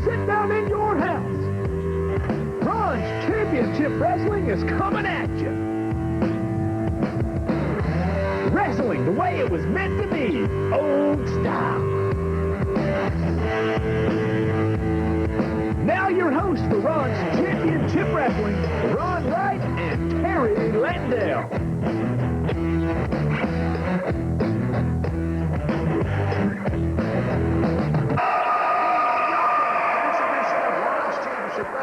sit down in your house. Ron's Championship Wrestling is coming at you. Wrestling the way it was meant to be, old style. Now your hosts for Ron's Championship Wrestling, Ron Wright and Terry Landell.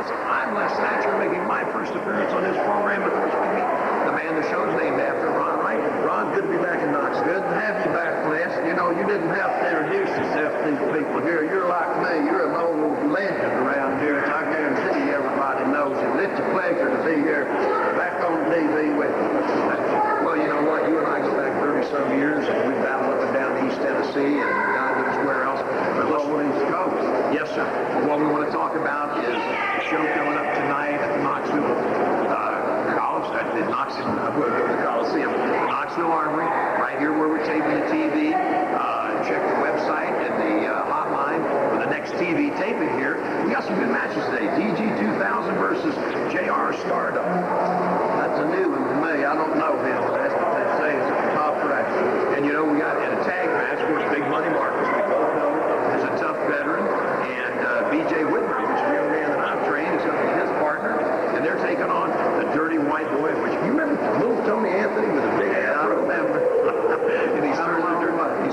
I'm Les Thatcher, making my first appearance on this program. Of course, with me, the man the show's named after, Ron Wright. Ron, good to be back in Knoxville. Good to have you back, Les. You know, you didn't have to introduce yourself to these people here. You're like me. You're an old legend around here. I guarantee everybody knows you. It's a pleasure to be here back on TV with you. Well, you know what? You and I go back 30-some years, and we battled up and down East Tennessee, and God knows where else. But Over East Coast. yes, sir. What we want to talk about is the show coming up tonight at the Knoxville College, at the Coliseum, Knoxville Armory, right here where we're taping the TV. Check the website and the hotline for the next TV taping here. We got some good matches today. DG 2000 versus JR Stardog. That's a new one to me. I don't know him, but that's what they say is a top wrestler. And you know, we got in a tag match, of course, Big Money Marcus, we both know, is a tough veteran. And BJ Whitmer, who's a young man that I've trained, is going to be his partner. And they're taking on the Dirty White Boy, which you remember little Tony Anthony with a big ass? I remember. And he's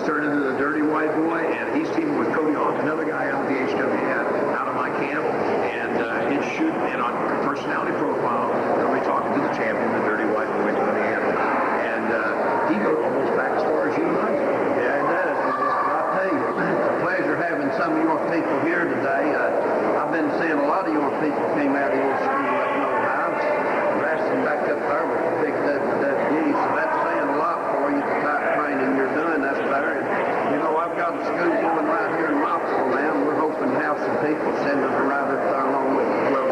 turned into the Dirty White Boy, and he's teaming with Cody, another guy out of the HW out of my camp. And it should, and on personality profile, they'll be talking to the champion, the Dirty White Boy, Tony Anthony. And he goes almost back as far as you and I go. Yeah, it does. I'll tell you, it's a pleasure having some of your people here today. I've been seeing a lot of your people came out of your school up in Ohio, wrestling back up there with the big WWE. So that's saying a lot for you, the type of training you're doing up there. And, you know, I've got a school going right here in Knoxville now, and we're hoping to have some people sending them right up there along with you. Well,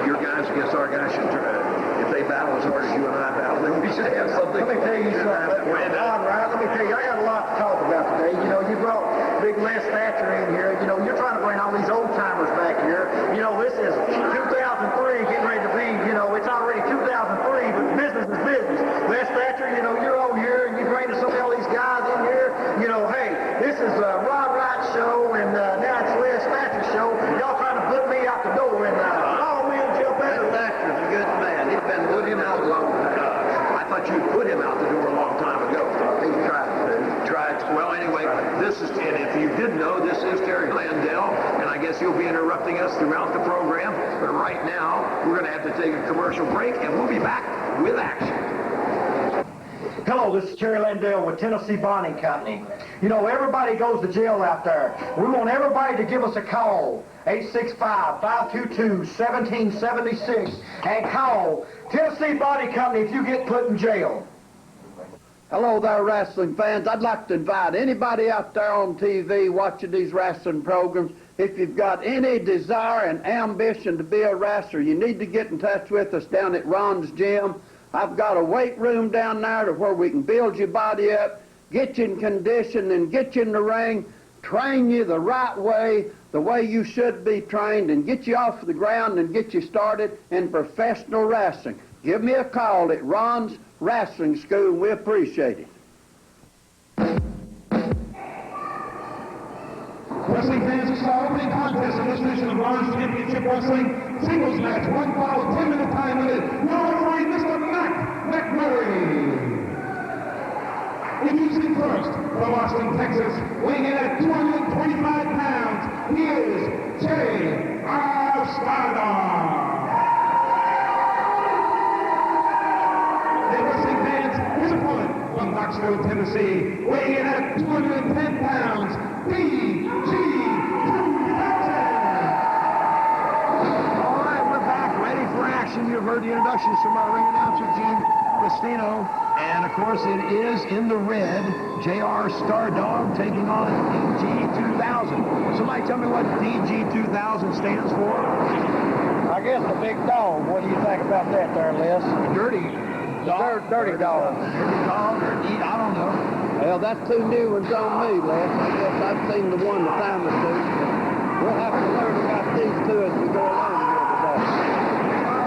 your guys against our guys should try. If they battle as hard as you and I battle, then we should have something. Let me tell you something. Ron Wright, let me tell you, I got a lot to talk about today. You know, you brought big Les Thatcher in here. You know, you're trying to bring all these old timers back here. You know, this is 2003, getting ready to be, you know, it's already 2003, but business is business. Les Thatcher, you know, you're over here and you bring some of all these guys in here. You know, hey, this is Ron Wright's show, and now it's Les Thatcher's show. Y'all trying to put me out the door, and all men jump out. Les Thatcher's a good man. He's been Put him out a long time. I thought you'd put him out the door a long time ago. He's tried to. Well, anyway, this is, and if you didn't know, this is Terry Landell, and I guess you'll be interrupting us throughout the program. But right now, we're going to have to take a commercial break, and we'll be back with action. Hello, this is Terry Landell with Tennessee Bonding Company. You know, everybody goes to jail out there. We want everybody to give us a call, 865-522-1776, and call Tennessee Bonding Company if you get put in jail. Hello there, wrestling fans. I'd like to invite anybody out there on TV watching these wrestling programs. If you've got any desire and ambition to be a wrestler, you need to get in touch with us down at Ron's Gym. I've got a weight room down there to where we can build your body up, get you in condition, and get you in the ring, train you the right way, the way you should be trained, and get you off the ground and get you started in professional wrestling. Give me a call at Ron's Wrestling School. We appreciate it. Wrestling fans, this is our opening contest of this edition of Ron's Championship Wrestling singles match. 1 foul, 10-minute time limit. Now referee Mr. Mac McMurray. Introducing first, from Austin, Texas, weighing in at 225 pounds, he is J.R. Stardog. And wrestling fans, his opponent from Knoxville, Tennessee, weighing in at 210 pounds, DG 2000. All right, we're back, ready for action. You've heard the introductions from our ring announcer, Gene Cristino. And, of course, it is in the red, J.R. Stardog taking on DG 2000. Somebody tell me what DG 2000 stands for? I guess the big dog. What do you think about that there, Les? Dirty dog. Dirty dog. Dirty dog or I don't know. Well, that's two new ones on me, Les. I guess I've seen the one a time or two. We'll have to learn about these two as we go along here today.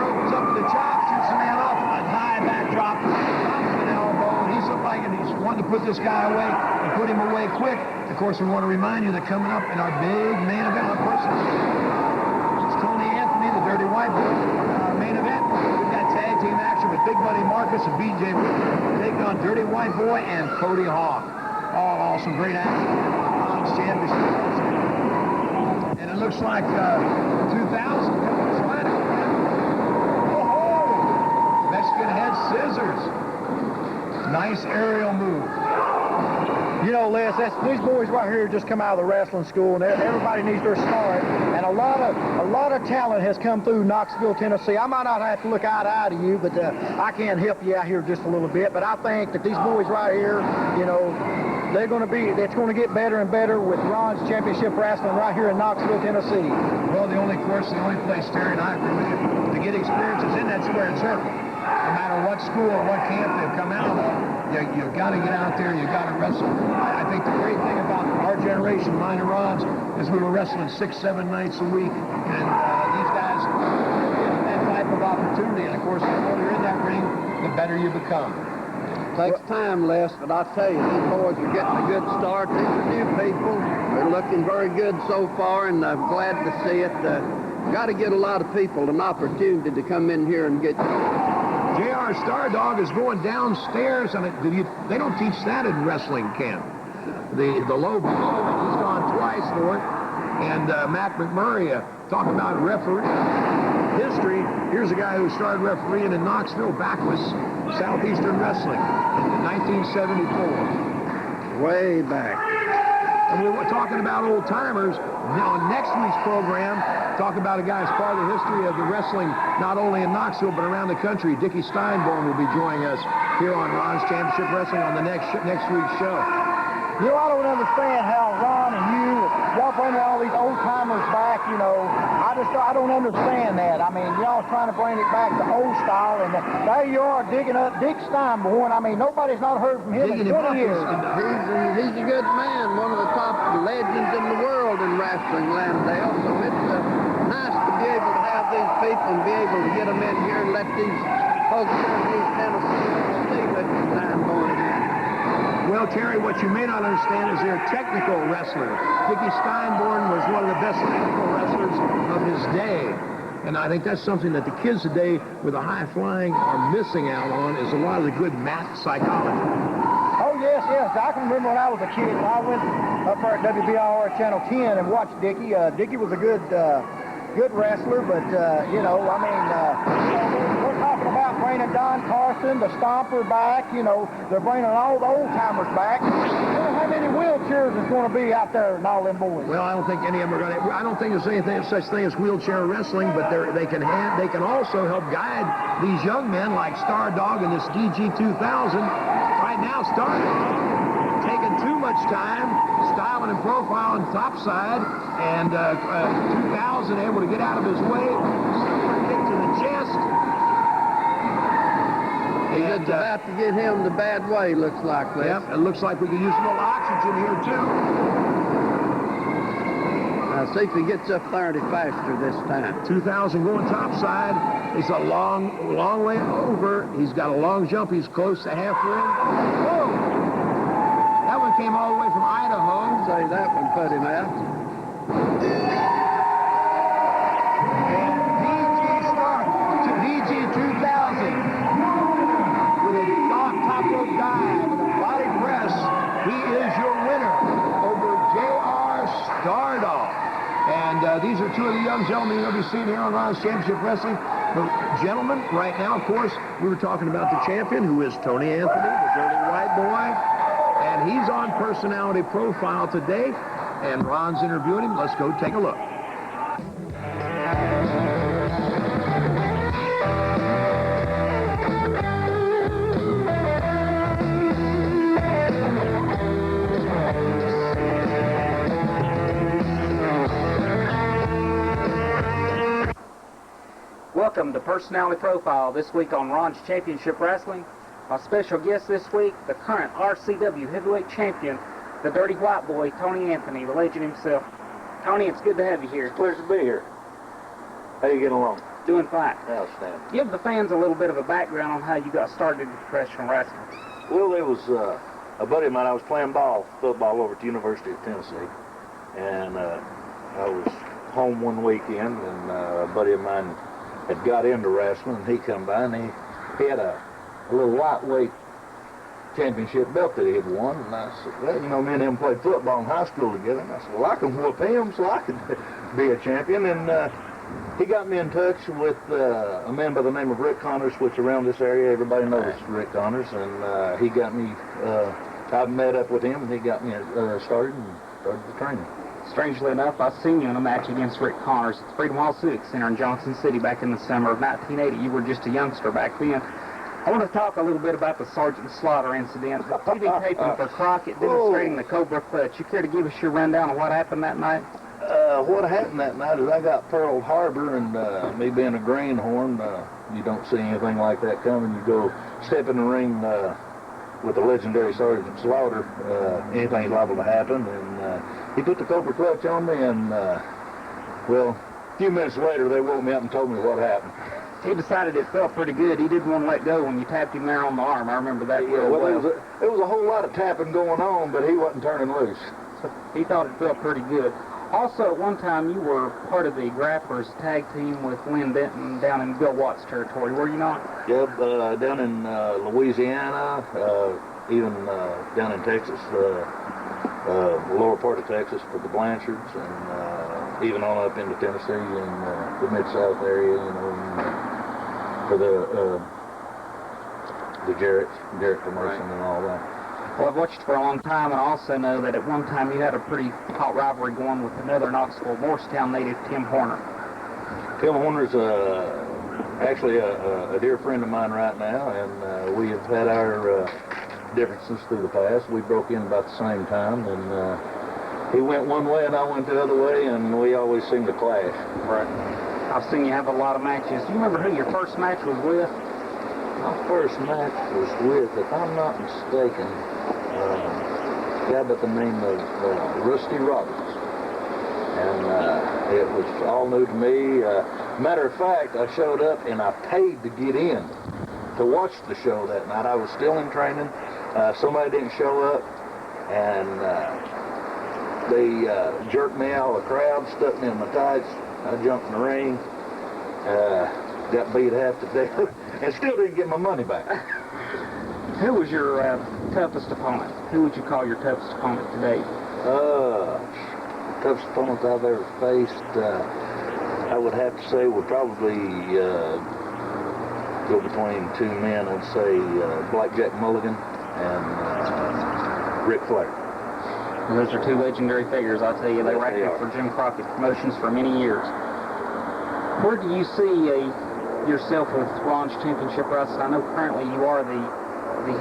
Opens up to the chop, shoots the man off a high backdrop, drops an elbow, and he's looking like he's wanting to put this guy away and put him away quick. Of course, we want to remind you that coming up in our big main event, of course, it's Tony Anthony, the Dirty White Boy. Our main event, we've got tag team action with Big Buddy Marcus and BJ Whitmer taking on Dirty White Boy and Cody Hawk. All some great action. Championship. And it looks like 2000 comes right up. Oh, Mexican head scissors. Nice aerial move. You know, Les, these boys right here just come out of the wrestling school, and everybody needs their start. And a lot of talent has come through Knoxville, Tennessee. I might not have to look eye to eye to you, but I can help you out here just a little bit. But I think that these boys right here, you know, it's going to get better and better with Ron's Championship Wrestling right here in Knoxville, Tennessee. Well, the only place, Terry and I agree with you, to get experience is in that squared circle. No matter what school or what camp they've come out of, you've got to get out there, you've got to wrestle. I think the great thing about our generation, mine and Ron's, is we were wrestling 6-7 nights a week, and these guys get that type of opportunity. And of course, the more you're in that ring, the better you become. Takes time, Les, but I tell you, these boys are getting a good start. These are new people. They're looking very good so far, and I'm glad to see it. Got to get a lot of people an opportunity to come in here and get. JR Stardog is going downstairs, and they don't teach that in wrestling camp. The low blow, he's gone twice for it. And Mac McMurray, talk about referee history. Here's a guy who started refereeing in Knoxville back with Southeastern Wrestling in 1974. Way back. And we were talking about old timers. Now, next week's program, talk about a guy who's part of the history of the wrestling, not only in Knoxville, but around the country. Dickie Steinborn will be joining us here on Ron's Championship Wrestling on the next week's show. You know, I don't understand how Ron and y'all bringing all these old timers back, you know. I don't understand that. I mean, y'all's trying to bring it back to old style, and there you are digging up Dick Steinborn. I mean, nobody's not heard from him in 20 years. He's a good man, one of the top legends in the world in wrestling, Landell. So it's nice to be able to have these people and be able to get them in here and let these folks here in East Tennessee see Mr. Steinborn again. Well, Terry, what you may not understand is they're technical wrestlers. Dickie Steinborn was one of the best technical wrestlers of his day. And I think that's something that the kids today with the high flying are missing out on, is a lot of the good mat psychology. Oh, yes. I can remember when I was a kid. I went up there at WBIR Channel 10 and watched Dickie. Dickie was a good wrestler, but, you know, I mean, we're talking about bringing Don Carson, the Stomper back. You know, they're bringing all the old-timers back. I don't know how many wheelchairs is going to be out there and all them boys. Well, I don't think any of them are going to. I don't think there's such thing as wheelchair wrestling, but they can also help guide these young men like Stardog and this DG 2000. Right now, Stardog taking too much time, styling and profiling topside, and 2000 able to get out of his way, kick to the chest. It's about to get him the bad way, looks like. Yep, it looks like we could use a little oxygen here, too. See if he gets up there any faster this time. 2000 going topside. He's a long way over. He's got a long jump. He's close to half ring. Whoa! That one came all the way from Idaho. Say that one put him out. And DG 2000 with a top rope dive with a body press. He is your winner over JR Stardog. And these are two of the young gentlemen you're going to be seeing here on Ron's Championship Wrestling. But gentlemen, right now, of course, we were talking about the champion, who is Tony Anthony, the Dirty White Boy. And he's on Personality Profile today. And Ron's interviewing him. Let's go take a look. Welcome to Personality Profile, this week on Ron's Championship Wrestling. Our special guest this week, the current RCW Heavyweight Champion, the Dirty White Boy, Tony Anthony, the legend himself. Tony, it's good to have you here. Pleasure to be here. How you getting along? Doing fine. Outstanding. Give the fans a little bit of a background on how you got started in professional wrestling. Well, there was a buddy of mine. I was playing football over at the University of Tennessee, and I was home one weekend, and a buddy of mine had got into wrestling, and he come by, and he had a little lightweight championship belt that he had won, and I said, well, you know, me and him played football in high school together, and I said, well, I can whoop him so I can be a champion, and he got me in touch with a man by the name of Rick Connors, which around this area everybody knows Rick Connors, and he got me, I met up with him, and he got me started the training. Strangely enough, I seen you in a match against Rick Connors at the Freedom Hall Civic Center in Johnson City back in the summer of 1980. You were just a youngster back then. I want to talk a little bit about the Sergeant Slaughter incident, the TV taping for Crockett demonstrating the Cobra Clutch. You care to give us your rundown of what happened that night? What happened that night is I got Pearl Harbor, and me being a greenhorn, you don't see anything like that coming. You go step in the ring with the legendary Sergeant Slaughter, anything's liable to happen, and he put the Cobra Clutch on me, and well, a few minutes later they woke me up and told me what happened. He decided it felt pretty good. He didn't want to let go when you tapped him there on the arm. I remember that real well. There was a whole lot of tapping going on, but he wasn't turning loose. He thought it felt pretty good. Also, at one time, you were part of the Grapplers tag team with Lynn Denton down in Bill Watts territory, were you not? Yep, down in Louisiana, even down in Texas, the lower part of Texas for the Blanchards, and even on up into Tennessee and the Mid-South area, you know, and, for the Jarrett promotion and all that. Well, I've watched for a long time, and I also know that at one time you had a pretty hot rivalry going with another Knoxville, Morristown native, Tim Horner. Tim Horner's actually a dear friend of mine right now, and we have had our differences through the past. We broke in about the same time, and he went one way and I went the other way, and we always seem to clash. Right. I've seen you have a lot of matches. Do you remember who your first match was with? My first match was with, if I'm not mistaken, a guy by the name of Rusty Roberts. And it was all new to me. Matter of fact, I showed up and I paid to get in to watch the show that night. I was still in training. Somebody didn't show up, and they jerked me out of the crowd, stuck me in my tights. I jumped in the ring, got beat half to death, and still didn't get my money back. Who was your toughest opponent? Who would you call your toughest opponent today? Toughest opponent I've ever faced, I would have to say would probably go between two men. I'd say Blackjack Mulligan and Ric Flair. Those are two legendary figures, I'll tell you. They wrestled for Jim Crockett Promotions for many years. Where do you see yourself with Ron's Championship Wrestling? I know currently you are the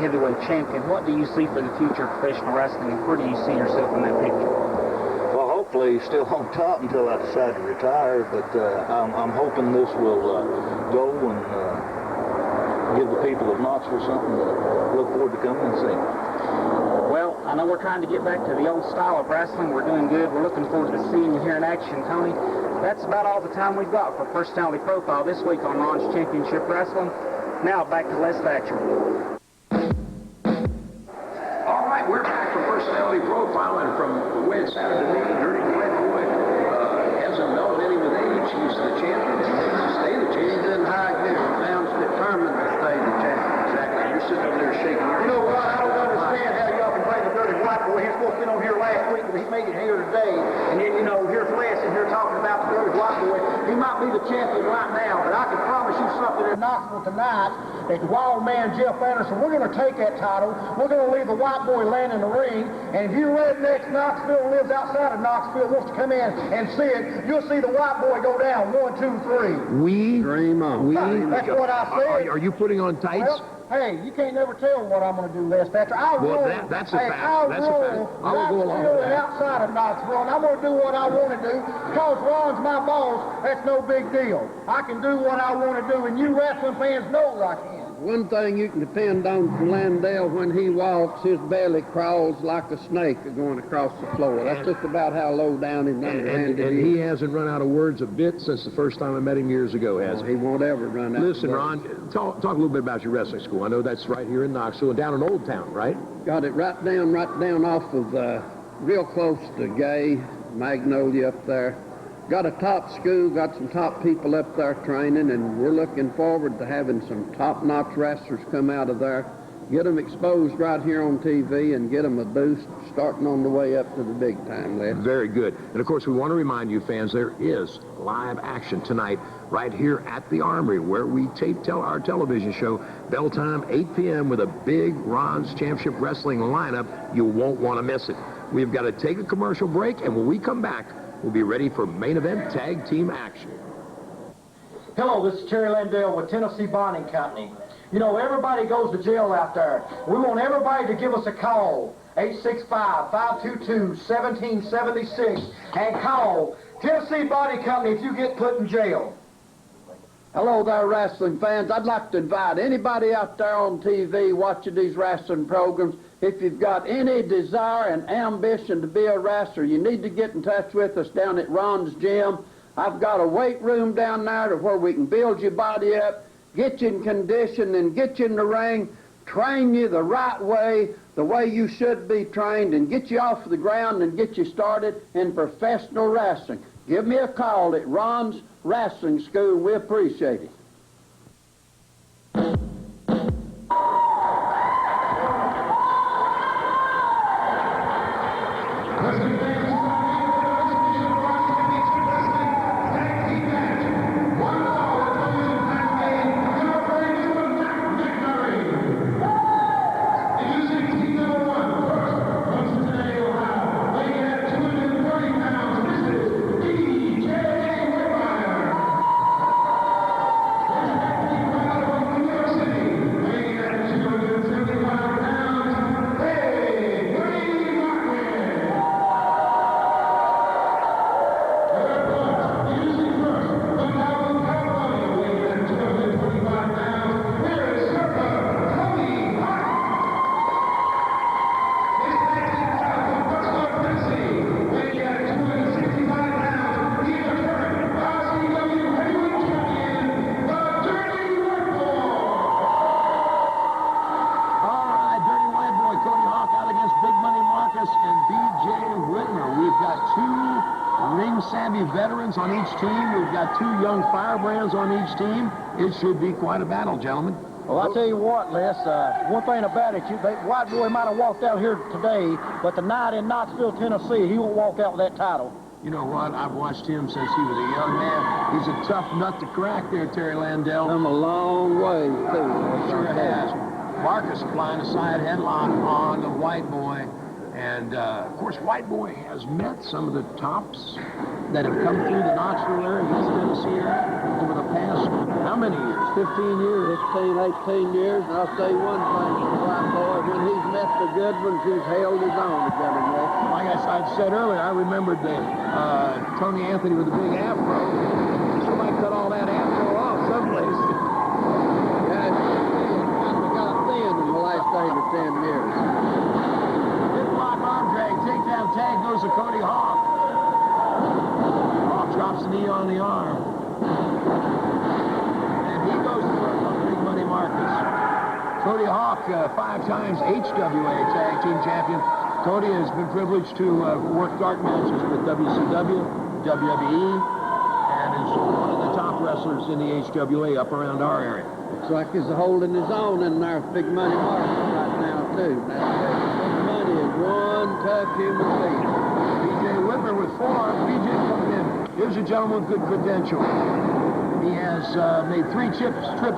heavyweight champion. What do you see for the future of professional wrestling, and where do you see yourself in that picture? Well, hopefully still on top until I decide to retire, but I'm hoping this will go and give the people of Knoxville something to look forward to coming and seeing. Well, I know we're trying to get back to the old style of wrestling. We're doing good. We're looking forward to seeing you here in action, Tony. That's about all the time we've got for Personality Profile this week on Ron's Championship Wrestling. Now back to Les Thatcher. All right, we're back from Personality Profile, and from the way it sounded to me, Dirty White Boy hasn't mellowed any with age. He's the champion. He's stay the champion. He didn't hide this. Sounds determined to stay the champion. Exactly. You're sitting over there shaking your You know what? I don't understand how y'all can play the Dirty White Boy. He was supposed to be on here last week, but he made it here today. And then, you know, here's Les in here talking about the Dirty White Boy. He might be the champion right now, but I can promise you something in Knoxville tonight. That the Wild Man Jeff Anderson, we're going to take that title. We're going to leave the White Boy laying in the ring. And if you rednecks Knoxville lives outside of Knoxville, wants to come in and see it, you'll see the White Boy go down 1, 2, 3. We dream on. That's what I said. Are you putting on tights? Well, hey, you can't never tell what I'm going to do, Les Thatcher. That's a fact. That's a fact. I will go along with that. Outside of Knoxville, and I'm going to do what I want to do. Because Ron's my boss, that's no big deal. I can do what I want to do, and you wrestling fans know I can. One thing you can depend on from Landell, when he walks, his belly crawls like a snake going across the floor. That's just about how low down and underhanded And he hasn't run out of words a bit since the first time I met him years ago, has he? He won't ever run out. Listen, Ron, talk a little bit about your wrestling school. I know that's right here in Knoxville, and down in Old Town, right? Got it right down off of, real close to Gay, Magnolia up there. Got a top school, got some top people up there training, and we're looking forward to having some top-notch wrestlers come out of there, get them exposed right here on TV, and get them a boost starting on the way up to the big time, Les. Very good. And, of course, we want to remind you, fans, there is live action tonight right here at the Armory, where we tape our television show, bell time, 8 p.m., with a big Ron's Championship Wrestling lineup. You won't want to miss it. We've got to take a commercial break, and when we come back, we'll be ready for main event tag team action. Hello, this is Terry Landell with Tennessee Bonding Company. You know, everybody goes to jail out there. We want everybody to give us a call, 865-522-1776, and call Tennessee Bonding Company if you get put in jail. Hello there, wrestling fans. I'd like to invite anybody out there on TV watching these wrestling programs. If you've got any desire and ambition to be a wrestler, you need to get in touch with us down at Ron's Gym. I've got a weight room down there to where we can build your body up, get you in condition, and get you in the ring, train you the right way, the way you should be trained, and get you off the ground and get you started in professional wrestling. Give me a call at Ron's Wrestling School. We appreciate it. Veterans on each team. We've got 2 young firebrands on each team. It should be quite a battle, gentlemen. Well, I tell you what, Les, one thing about it, White Boy might have walked out here today, but tonight in Knoxville, Tennessee, he won't walk out with that title. You know what? I've watched him since he was a young man. He's a tough nut to crack there, Terry Landell. Come a long way, too. Sure has. Marcus applying a side headlock on the White Boy. And, of course, White Boy has met some of the tops that have come through the Knoxville area, East Tennessee area, over the past, how many years? 15 years, 15, 18 years. And I'll say one thing, White Boy, when he's met the good ones, he's held his own again. Like I said earlier, I remembered Tony Anthony with the big afro. Somebody cut all that afro off someplace. Yeah, he got thin in the last 8 or 10 years. Takedown tag goes to Cody Hawk. Hawk drops the knee on the arm. And he goes to work on Big Money Marcus. Cody Hawk, 5 times HWA Tag Team Champion. Cody has been privileged to work dark matches with WCW, WWE, and is one of the top wrestlers in the HWA up around our area. Looks like he's holding his own in there with Big Money Marcus right now, too. Big Money is one tough human being. BJ Whitmer with 4. BJ coming in. Here's a gentleman with good credentials. He has made 3 trips for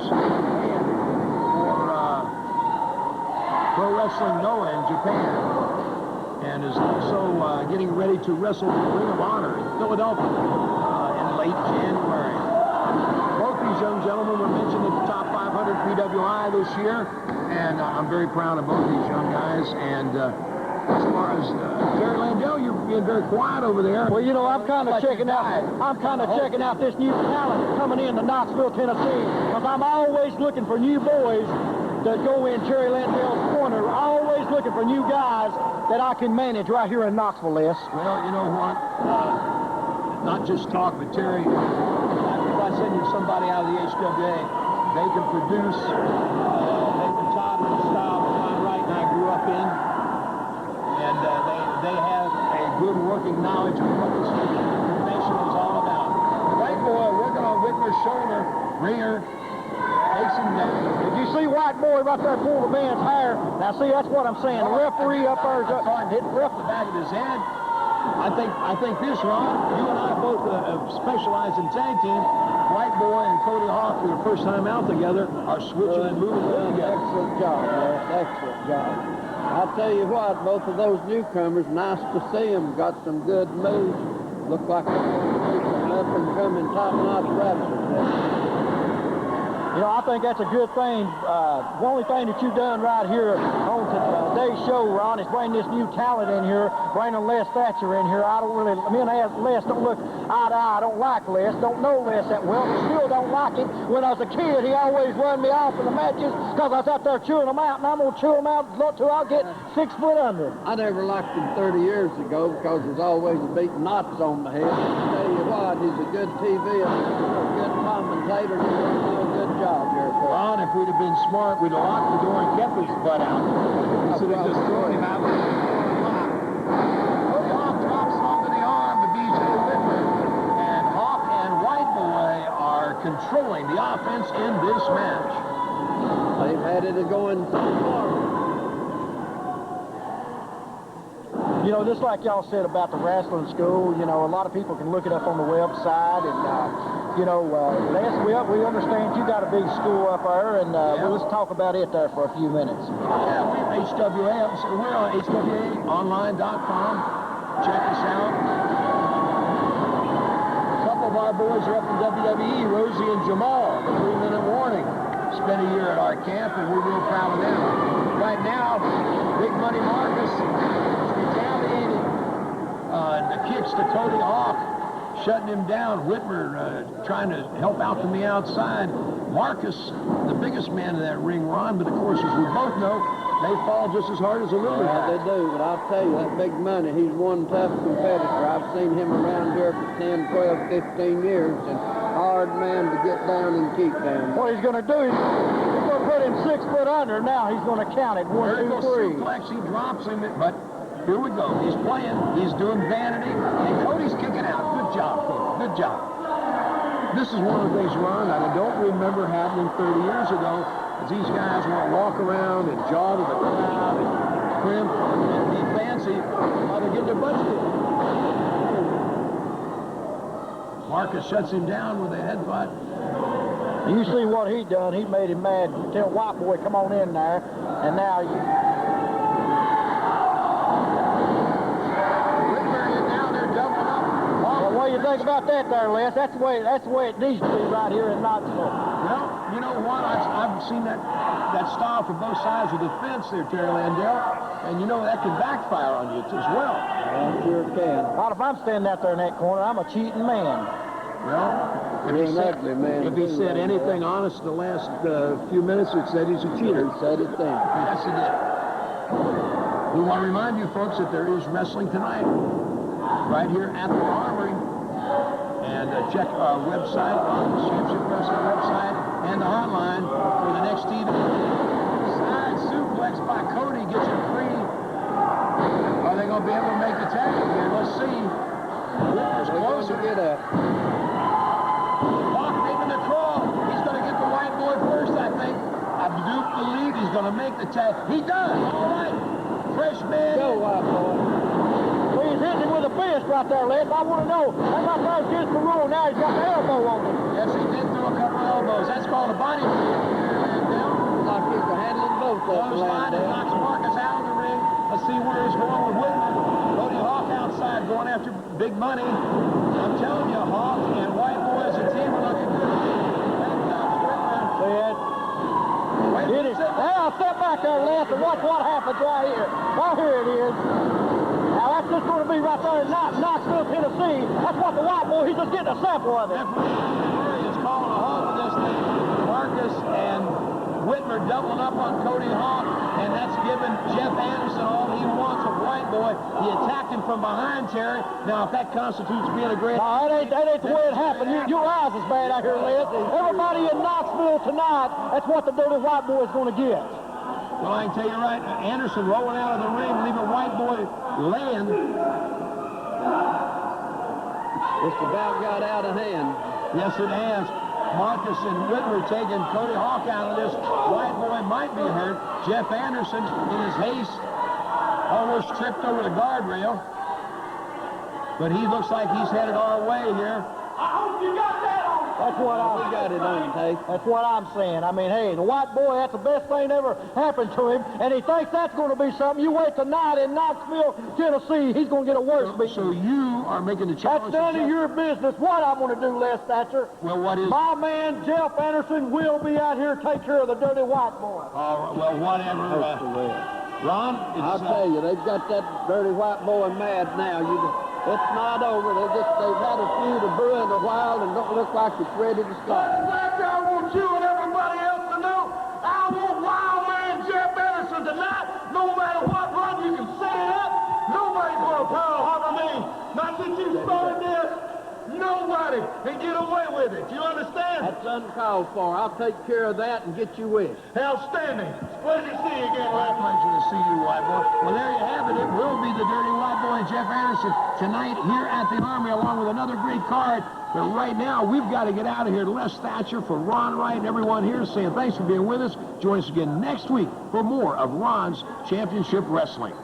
Pro Wrestling Noah in Japan, and is also getting ready to wrestle the Ring of Honor in Philadelphia in late January. Both these young gentlemen were mentioned at the top 500 PWI this year, and I'm very proud of both these young guys. And as far as Terry Landell, you're being very quiet over there. Well, you know, I'm kind of checking out this new talent coming into Knoxville, Tennessee, because I'm always looking for new boys that go in Terry Landell's corner. Always looking for new guys that I can manage right here in Knoxville, Les. Well, you know what? Not just talk, but Terry, if I send you somebody out of the HWA, they can produce. They've been taught in the style that Ron Wright and I grew up in, and they have a good working knowledge of what this profession is all about. White boy working on Whitmer's shoulder, ringer, takes him down. Did you see White boy right there pull the man's hair? Now, see, that's what I'm saying. The referee up there hit the back of his head. I think this, Ron, you and I both specialize in tag team. White boy and Cody Hawk, for the first time out together, are switching and moving together. Excellent job, man. Excellent job. I'll tell you what, both of those newcomers, nice to see them. Got some good moves. Look like they're going to be some up-and-coming top-notch wrestlers. You know, I think that's a good thing. The only thing that you've done right here on today's show, Ron, is bring this new talent in here, bringing Les Thatcher in here. I don't really, me and Les don't look eye to eye. I don't like Les, don't know Les that well, but still don't like him. When I was a kid, he always run me off in the matches because I was out there chewing them out, and I'm going to chew them out until I'll get 6 foot under. I never liked him 30 years ago because there's always a beating knots on my head. I'll tell you what, he's a good TV and a good commentator. He's going to do a good job here for us. Ron, if we'd have been smart, we'd have locked the door and kept his butt out. Instead of just throwing him out. Cody Hawk drops onto the arm of BJ Whitmer. And Hawk and White Boy are controlling the offense in this match. They've had it going so far. You know, just like y'all said about the wrestling school, you know, a lot of people can look it up on the website, and, you know, Les, we understand you got a big school up there, and well, let's talk about it there for a few minutes. Yeah, we're HWA. We're on HWAonline.com. Check us out. A couple of our boys are up in WWE, Rosie and Jamal, the 3-minute warning. Spent a year at our camp, and we're real proud of them. Right now, Big Money Marcus retaliating. The kicks to Cody Hawk, shutting him down. Whitmer trying to help out from the outside. Marcus, the biggest man in that ring, Ron, but of course, as we both know, they fall just as hard as a little guy. They do, but I'll tell you, that Big Money, he's one tough competitor. I've seen him around here for 10, 12, 15 years, and hard man to get down and keep down. What he's going to do is he's going to put him 6 foot under. Now he's going to count it. 1, 2, 3. Suplex, he drops him, but here we go. He's playing. He's doing vanity, and Cody's kicking out. Good job, Cody. Good job. This is one of the things, Ron, that I don't remember happening 30 years ago, is these guys want to walk around and jaw to the crowd and crimp and be fancy while they get their butts kicked. Marcus shuts him down with a headbutt. You see what he done. He made him mad. Tell White Boy, come on in there. And now you... Whitmer is down there doubling up. Well, what do you think about that there, Les? That's the way it needs to be right here in Knoxville. Well, you know what? I've seen that style for both sides of the fence there, Terry Landell. And you know that can backfire on you as well. Yeah, sure can. Well, if I'm standing out there in that corner, I'm a cheating man. Well, You're an ugly man. If he said anything honest in the last few minutes, it said he's a cheater. He said it then. Yes, he did. We want to remind you folks that there is wrestling tonight right here at the Armory. And check our website, Ron's Championship Wrestling website, and the hotline for the next TV. Side suplex by Cody gets him free. Are they going to be able to make the tag again? Let's see. Whitmer's closer. Get up. Hawk making the crawl. He's going to get the White Boy first, I think. I do believe he's going to make the tag. He does. All right. Fresh man. Go, White Boy. Well, he's hitting him with a fist right there, Les. I want to know. That right there is just the rule. Now he's got the elbow on him. Yes, he did throw a couple of elbows. That's called a body blow. Like he's handling both of them. Close line and knocks Marcus out of the ring. Let's see where he's going with Whitmer. Cody Hawk outside going after Big Money. I'm telling you, Hawk and White Boy as a team are looking good. Thank God, Whitmer. See it? Hit it. Now step back there, Les, and watch what happens right here. Right here it is. Now that's That's just going to be right there in Knoxville, Tennessee. That's what the white boy, he's just getting a sample of it. Referee is calling a halt to this thing. Marcus and Whitmer doubling up on Cody Hawk, and that's given Jeff Anderson all he wants of White Boy. He attacked him from behind, Terry. Now, if that constitutes being a great... No, that ain't the way it happened. Your eyes is bad out here, Les. Everybody in Knoxville tonight, that's what the dirty white boy is going to get. Well, I can tell you right, Anderson rolling out of the ring, leaving White Boy laying. It's about got out of hand. Yes, it has. Marcus and Whitmer taking Cody Hawk out of this. White Boy might be hurt. Jeff Anderson, in his haste, almost tripped over the guardrail. But he looks like he's headed our way here. I hope you got that on. That's what I got it on tape. That's what I'm saying. I mean, hey, the white boy, that's the best thing ever happened to him, and he thinks that's going to be something. You wait tonight in Knoxville, Tennessee, he's going to get a worse beating. So you are making the challenge. That's none of your business. What I'm going to do, Les Thatcher. Well, what is... My man, Jeff Anderson, will be out here to take care of the dirty white boy. All right, well, whatever. Ron, I'll tell you, they've got that dirty white boy mad now. It's not over. They've had a feud of brewing a while and don't look like it's ready to start. I want you and everybody else to know, I want wild man Jeff Anderson tonight. No matter what run you can set it up, nobody's going to power harbor me. Not since you started this. Nobody can get away with it. You understand? That's uncalled for. I'll take care of that and get you wish. Outstanding. Pleasure to see you again, My Ralph. pleasure to see you, White Boy. Well, there you have it. It will be the Dirty White Boy and Jeff Anderson tonight here at the Armory, along with another great card. But right now, we've got to get out of here. Les Thatcher, for Ron Wright, and everyone here saying thanks for being with us. Join us again next week for more of Ron's Championship Wrestling.